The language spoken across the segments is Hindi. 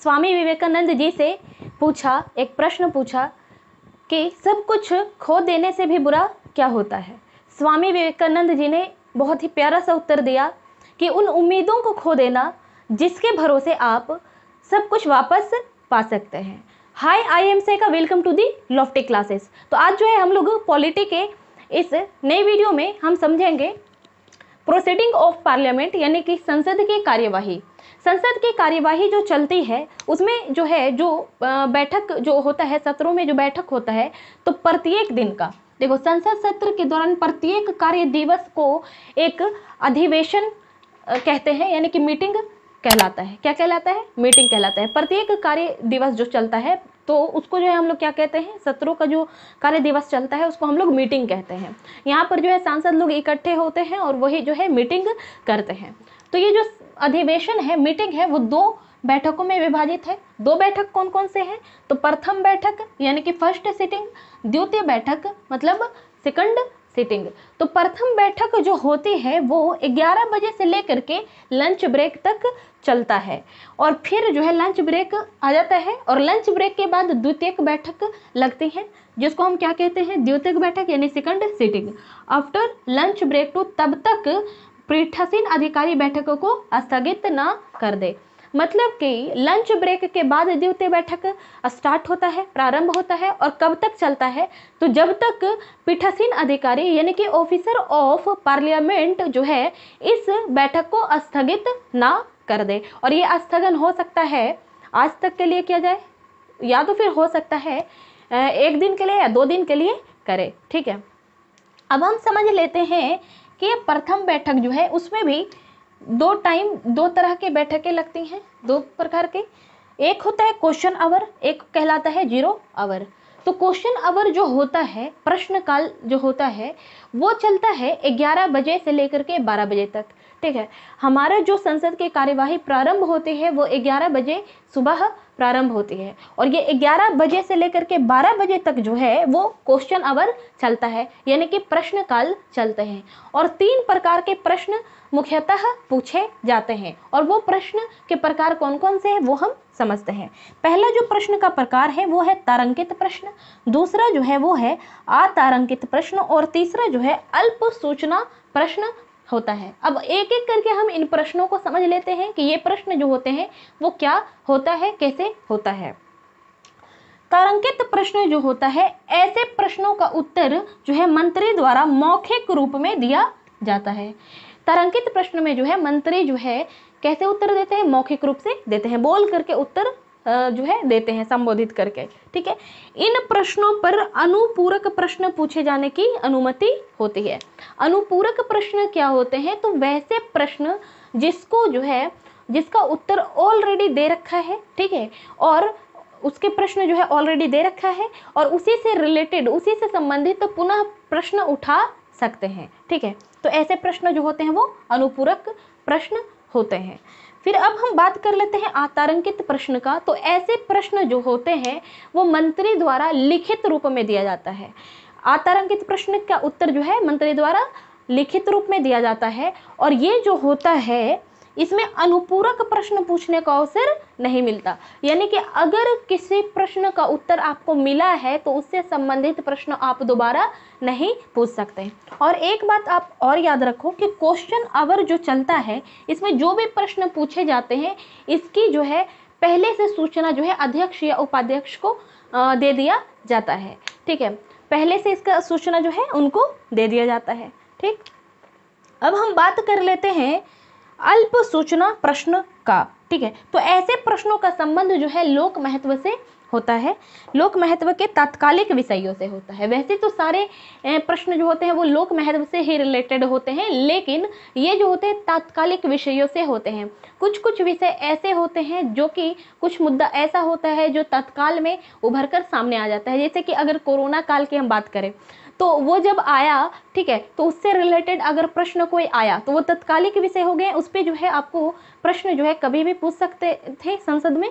स्वामी विवेकानंद जी से पूछा, एक प्रश्न पूछा कि सब कुछ खो देने से भी बुरा क्या होता है। स्वामी विवेकानंद जी ने बहुत ही प्यारा सा उत्तर दिया कि उन उम्मीदों को खो देना जिसके भरोसे आप सब कुछ वापस पा सकते हैं। Hi, I am Seka, welcome to the lofty classes. तो आज जो है हम लोग पॉलिटी के इस नए वीडियो में हम समझेंगे प्रोसीडिंग ऑफ पार्लियामेंट, यानी कि संसद की कार्यवाही। संसद की कार्यवाही जो चलती है उसमें जो है जो बैठक जो होता है, सत्रों में जो बैठक होता है, तो प्रत्येक दिन का देखो, संसद सत्र के दौरान प्रत्येक कार्य दिवस को एक अधिवेशन कहते हैं, यानी कि मीटिंग कहलाता है। क्या कहलाता है? मीटिंग कहलाता है। प्रत्येक कार्य दिवस जो चलता है तो उसको जो है हम लोग क्या कहते हैं, सत्रों का जो कार्य दिवस चलता है उसको हम लोग मीटिंग कहते हैं। यहाँ पर जो है सांसद लोग इकट्ठे होते हैं और वही जो है मीटिंग करते हैं। तो ये जो अधिवेशन है, मीटिंग है, वो 2 बैठकों में विभाजित है। 2 बैठक कौन कौन से हैं? तो प्रथम बैठक यानी कि फर्स्ट सिटिंग, द्वितीय बैठक मतलब सेकंड सिटिंग। तो प्रथम बैठक जो होती है वो 11 बजे से लेकर के लंच ब्रेक तक चलता है और फिर जो है लंच ब्रेक आ जाता है और लंच ब्रेक के बाद द्वितीयक बैठक लगती है, जिसको हम क्या कहते हैं, द्वितीयक बैठक यानी second sitting. After lunch break to, तब तक पीठासीन अधिकारी बैठकों को स्थगित ना कर दे। मतलब कि लंच ब्रेक के बाद द्वितीय बैठक स्टार्ट होता है, प्रारंभ होता है और कब तक चलता है, तो जब तक पीठासीन अधिकारी यानी कि ऑफिसर ऑफ पार्लियामेंट जो है इस बैठक को स्थगित ना कर दे। और ये स्थगन हो सकता है आज तक के लिए किया जाए, या तो फिर हो सकता है 1 दिन के लिए या 2 दिन के लिए करे। ठीक है, अब हम समझ लेते हैं कि प्रथम बैठक जो है उसमें भी 2 तरह के बैठकें लगती हैं, 2 प्रकार के। एक होता है क्वेश्चन आवर, एक कहलाता है 0 आवर। तो क्वेश्चन आवर जो होता है, प्रश्नकाल जो होता है, वो चलता है 11 बजे से लेकर के 12 बजे तक। ठीक है, हमारा जो संसद की कार्यवाही प्रारंभ होती है वो 11 बजे सुबह प्रारंभ होती है और ये 11 बजे से लेकर के 12 बजे तक जो है वो क्वेश्चन आवर चलता है, यानी कि प्रश्नकाल चलते हैं। और 3 प्रकार के प्रश्न मुख्यतः पूछे जाते हैं और वो प्रश्न के प्रकार कौन कौन से हैं वो हम समझते हैं। पहला जो प्रश्न का प्रकार है वो है तारांकित प्रश्न, दूसरा जो है वो है अतारांकित प्रश्न और तीसरा जो है अल्प सूचना प्रश्न होता है। अब एक एक करके हम इन प्रश्नों को समझ लेते हैं कि ये प्रश्न जो होते हैं वो क्या होता है, कैसे होता है। तारांकित प्रश्न जो होता है, ऐसे प्रश्नों का उत्तर जो है मंत्री द्वारा मौखिक रूप में दिया जाता है। तारांकित प्रश्न में जो है मंत्री जो है कैसे उत्तर देते हैं, मौखिक रूप से देते हैं, बोल करके उत्तर जो है देते हैं, संबोधित करके। ठीक है, इन प्रश्नों पर अनुपूरक प्रश्न पूछे जाने की अनुमति होती है। अनुपूरक प्रश्न क्या होते हैं? तो वैसे प्रश्न जिसको जो है जिसका उत्तर ऑलरेडी दे रखा है, ठीक है, और उसके प्रश्न जो है ऑलरेडी दे रखा है और उसी से रिलेटेड, उसी से संबंधित तो पुनः प्रश्न उठा सकते हैं। ठीक है, तो ऐसे प्रश्न जो होते हैं वो अनुपूरक प्रश्न होते हैं। फिर अब हम बात कर लेते हैं अतारांकित प्रश्न का। तो ऐसे प्रश्न जो होते हैं वो मंत्री द्वारा लिखित रूप में दिया जाता है। अतारांकित प्रश्न का उत्तर जो है मंत्री द्वारा लिखित रूप में दिया जाता है और ये जो होता है इसमें अनुपूरक प्रश्न पूछने का अवसर नहीं मिलता, यानी कि अगर किसी प्रश्न का उत्तर आपको मिला है तो उससे संबंधित प्रश्न आप दोबारा नहीं पूछ सकते। और एक बात आप और याद रखो कि क्वेश्चन आवर जो चलता है इसमें जो भी प्रश्न पूछे जाते हैं इसकी जो है पहले से सूचना जो है अध्यक्ष या उपाध्यक्ष को दे दिया जाता है। ठीक है, पहले से इसका सूचना जो है उनको दे दिया जाता है। ठीक, अब हम बात कर लेते हैं अल्प सूचना प्रश्न का। ठीक है, तो ऐसे प्रश्नों का संबंध जो है लोक महत्व से होता है, लोक महत्व के तात्कालिक विषयों से होता है। वैसे तो सारे प्रश्न जो होते हैं वो लोक महत्व से ही रिलेटेड होते हैं, लेकिन ये जो होते हैं तात्कालिक विषयों से होते हैं। कुछ कुछ विषय ऐसे होते हैं जो कि कुछ मुद्दा ऐसा होता है जो तत्काल में उभर कर सामने आ जाता है। जैसे कि अगर कोरोना काल की हम बात करें तो वो जब आया, ठीक है, तो उससे रिलेटेड अगर प्रश्न कोई आया तो वो तत्कालिक विषय हो गए, उस पर जो है आपको प्रश्न जो है कभी भी पूछ सकते थे संसद में।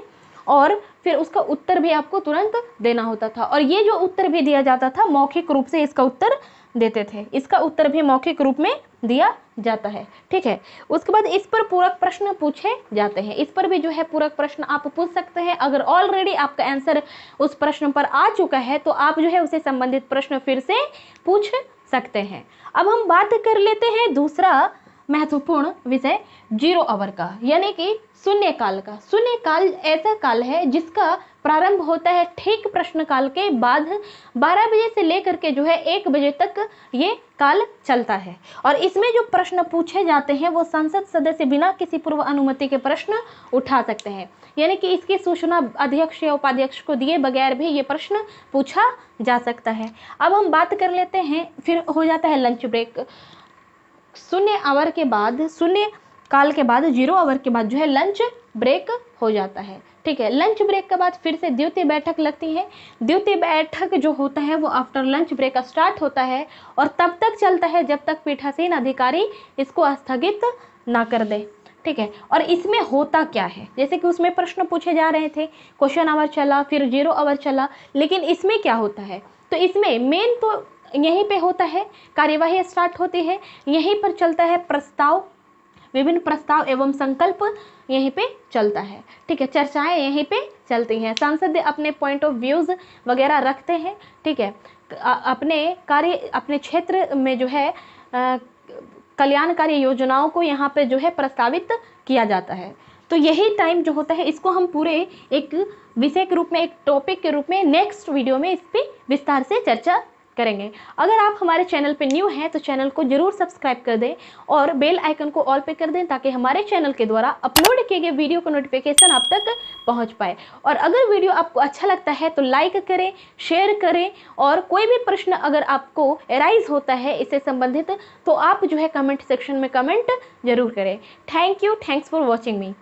और फिर उसका उत्तर भी आपको तुरंत देना होता था। और ये जो उत्तर भी दिया जाता था मौखिक रूप से इसका उत्तर देते थे, इसका उत्तर भी मौखिक रूप में दिया जाता है। ठीक है, उसके बाद इस पर पूरक प्रश्न पूछे जाते हैं। इस पर भी जो है पूरक प्रश्न आप पूछ सकते हैं। अगर ऑलरेडी आपका आंसर उस प्रश्न पर आ चुका है तो आप जो है उसे संबंधित प्रश्न फिर से पूछ सकते हैं। अब हम बात कर लेते हैं दूसरा महत्वपूर्ण विषय 0 आवर का, यानी कि शून्य काल का। शून्य काल ऐसा काल है जिसका प्रारंभ होता है ठीक प्रश्न काल के बाद 12 बजे से लेकर के जो है 1 बजे तक ये काल चलता है। और इसमें जो प्रश्न पूछे जाते हैं वो संसद सदस्य बिना किसी पूर्व अनुमति के प्रश्न उठा सकते हैं, यानी कि इसकी सूचना अध्यक्ष या उपाध्यक्ष को दिए बगैर भी ये प्रश्न पूछा जा सकता है। अब हम बात कर लेते हैं, फिर हो जाता है लंच ब्रेक। शून्य आवर के बाद, शून्य काल के बाद 0 आवर के बाद जो है लंच ब्रेक हो जाता है। ठीक है, लंच ब्रेक के बाद फिर से द्वितीय बैठक लगती है। द्वितीय बैठक जो होता है वो आफ्टर लंच ब्रेक स्टार्ट होता है और तब तक चलता है जब तक पीठासीन अधिकारी इसको स्थगित ना कर दे। ठीक है, और इसमें होता क्या है, जैसे कि उसमें प्रश्न पूछे जा रहे थे, क्वेश्चन आवर चला, फिर 0 आवर चला, लेकिन इसमें क्या होता है, तो इसमें मेन तो यहीं पे होता है, कार्यवाही स्टार्ट होती है, यहीं पर चलता है प्रस्ताव, विभिन्न प्रस्ताव एवं संकल्प यहीं पे चलता है। ठीक है, चर्चाएं यहीं पे चलती हैं, सांसद अपने पॉइंट ऑफ व्यूज वगैरह रखते हैं। ठीक है, अपने कार्य, अपने क्षेत्र में जो है कल्याणकारी योजनाओं को यहाँ पे जो है प्रस्तावित किया जाता है। तो यही टाइम जो होता है इसको हम पूरे एक विषय के रूप में, एक टॉपिक के रूप में नेक्स्ट वीडियो में इस पर विस्तार से चर्चा करेंगे। अगर आप हमारे चैनल पे न्यू हैं तो चैनल को जरूर सब्सक्राइब कर दें और बेल आइकन को ऑल पे कर दें ताकि हमारे चैनल के द्वारा अपलोड किए गए वीडियो का नोटिफिकेशन आप तक पहुंच पाए। और अगर वीडियो आपको अच्छा लगता है तो लाइक करें, शेयर करें, और कोई भी प्रश्न अगर आपको एराइज होता है इससे संबंधित तो आप जो है कमेंट सेक्शन में कमेंट जरूर करें। Thank you, thanks for watching me.